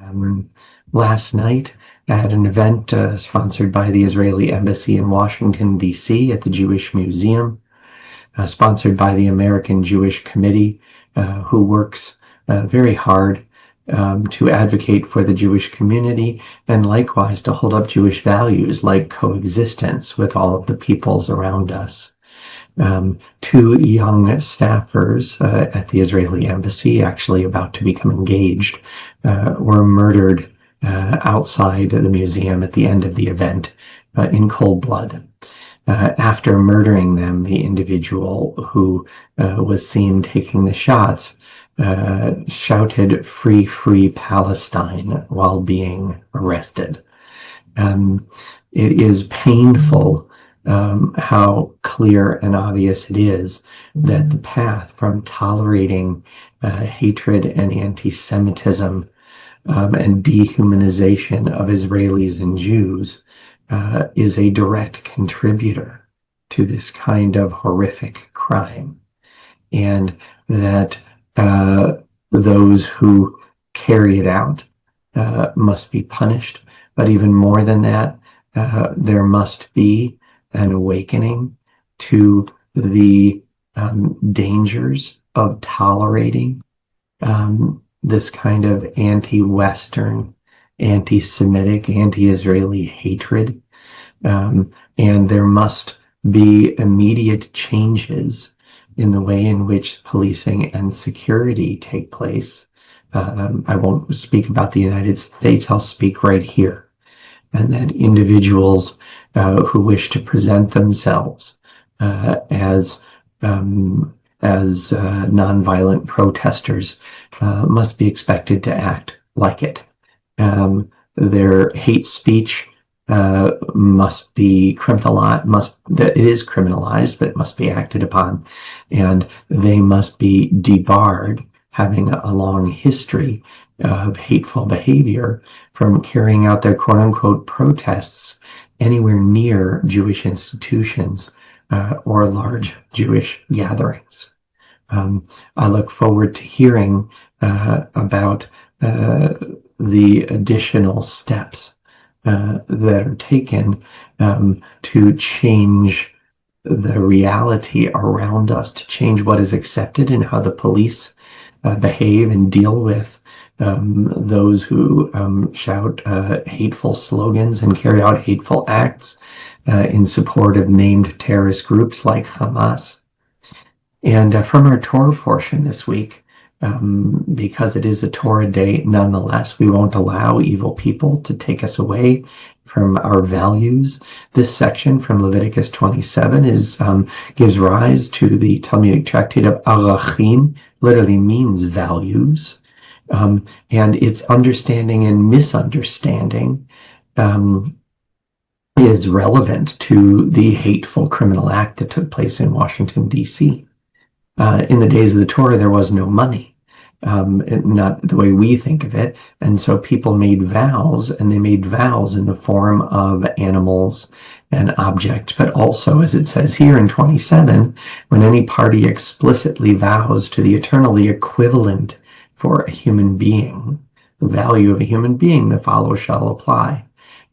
Um, Last night at an event sponsored by the Israeli Embassy in Washington, D.C. at the Jewish Museum, sponsored by the American Jewish Committee, who works very hard to advocate for the Jewish community and likewise to hold up Jewish values like coexistence with all of the peoples around us. Two young staffers at the Israeli embassy, actually about to become engaged, were murdered outside the museum at the end of the event in cold blood. After murdering them, the individual who was seen taking the shots shouted, "Free, free Palestine," while being arrested. It is painful how clear and obvious it is that the path from tolerating hatred and anti-Semitism and dehumanization of Israelis and Jews is a direct contributor to this kind of horrific crime, and that those who carry it out must be punished. But even more than that, there must be an awakening to the dangers of tolerating this kind of anti-Western, anti-Semitic, anti-Israeli hatred. And there must be immediate changes in the way in which policing and security take place. I won't speak about the United States, I'll speak right here. And that individuals who wish to present themselves as nonviolent protesters must be expected to act like it. Their hate speech must be criminalized. It is criminalized, but it must be acted upon, and they must be debarred, having a long history of hateful behavior, from carrying out their quote-unquote protests anywhere near Jewish institutions or large Jewish gatherings. I look forward to hearing about the additional steps that are taken to change the reality around us, to change what is accepted and how the police behave and deal with those who shout hateful slogans and carry out hateful acts in support of named terrorist groups like Hamas. And from our Torah portion this week, because it is a Torah day, nonetheless, we won't allow evil people to take us away from our values. This section from Leviticus 27 gives rise to the Talmudic tractate of Arachim, literally means values, and its understanding and misunderstanding is relevant to the hateful criminal act that took place in Washington, D.C. In the days of the Torah, there was no money, not the way we think of it. And so people made vows, and they made vows in the form of animals and objects. But also, as it says here in 27, when any party explicitly vows to the eternal, the equivalent for a human being, the value of a human being, the follow shall apply.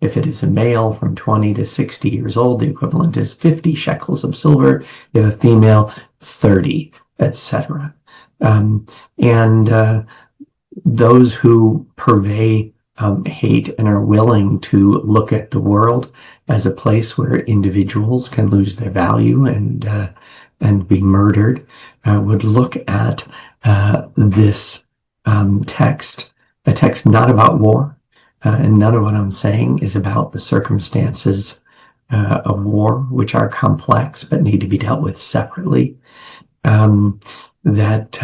If it is a male from 20 to 60 years old, the equivalent is 50 shekels of silver. If a female, 30, etc. Those who purvey hate and are willing to look at the world as a place where individuals can lose their value and be murdered would look at this text, a text not about war, and none of what I'm saying is about the circumstances of war, which are complex but need to be dealt with separately. That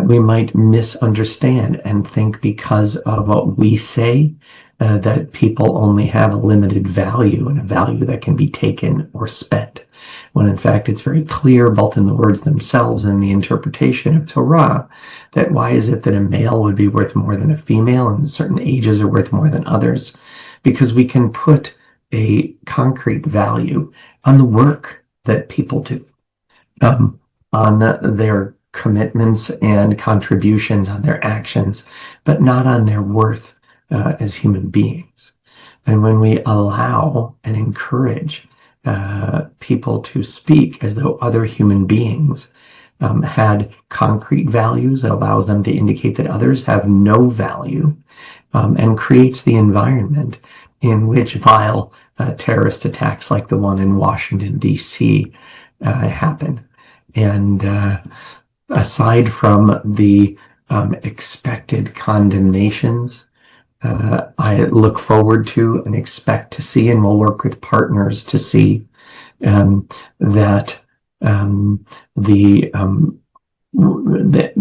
we might misunderstand and think because of what we say that people only have a limited value and a value that can be taken or spent, when in fact it's very clear both in the words themselves and the interpretation of Torah that why is it that a male would be worth more than a female and certain ages are worth more than others? Because we can put a concrete value on the work that people do, on their commitments and contributions, on their actions, but not on their worth as human beings. And when we allow and encourage people to speak as though other human beings had concrete values, it allows them to indicate that others have no value, and creates the environment in which vile terrorist attacks like the one in Washington, D.C. Happen. And aside from the expected condemnations, I look forward to and expect to see, and will work with partners to see that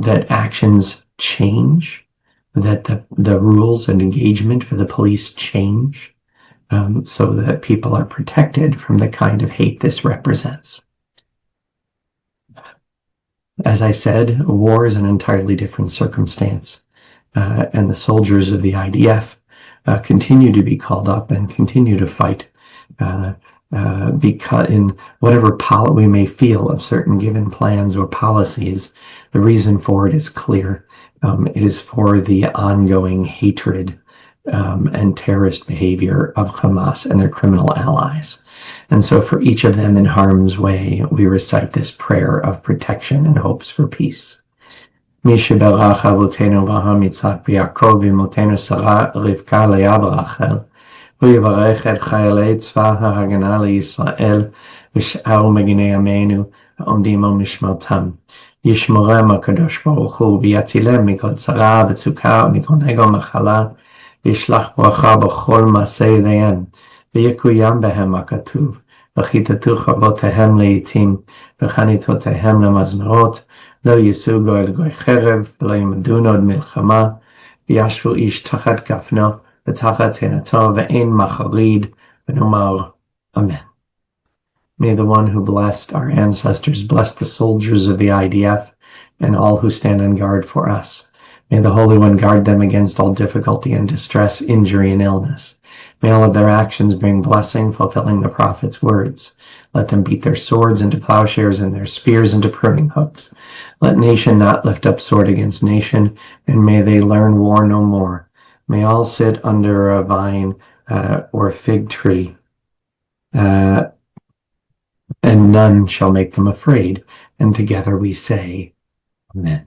that actions change, that the rules and engagement for the police change, so that people are protected from the kind of hate this represents. As I said, war is an entirely different circumstance, and the soldiers of the IDF continue to be called up and continue to fight, because in whatever we may feel of certain given plans or policies, the reason for it is clear. It is for the ongoing hatred and terrorist behavior of Hamas and their criminal allies. And so for each of them in harm's way, we recite this prayer of protection and hopes for peace. מי שברך אבותינו אברהם יצחק ויעקב ואמותינו שרה רבקה לאה ורחל, הוא יברך את חיילי צבא ההגנה לישראל ושאר מגיני עמנו העומדים על משמרתם. ישמרם הקדוש ברוך הוא ויצילם מכל צרה וצוקה ומכל נגע ומחלה, וישלח ברכה בכל מעשה ידיהם, ויקוים בהם הכתוב, וכיתתו חרבותיהם לעתים, וחניתותיהם למזמרות, לא יישאו גוי לגוי חרב, ולא ימדון עוד מלחמה, וישבו איש תחת גפנו, ותחת תאנתו, ואין מחריד, ונאמר Amen. May the one who blessed our ancestors bless the soldiers of the IDF and all who stand on guard for us. May the Holy One guard them against all difficulty and distress, injury and illness. May all of their actions bring blessing, fulfilling the prophet's words. Let them beat their swords into plowshares and their spears into pruning hooks. Let nation not lift up sword against nation, and may they learn war no more. May all sit under a vine or fig tree, and none shall make them afraid. And together we say, Amen.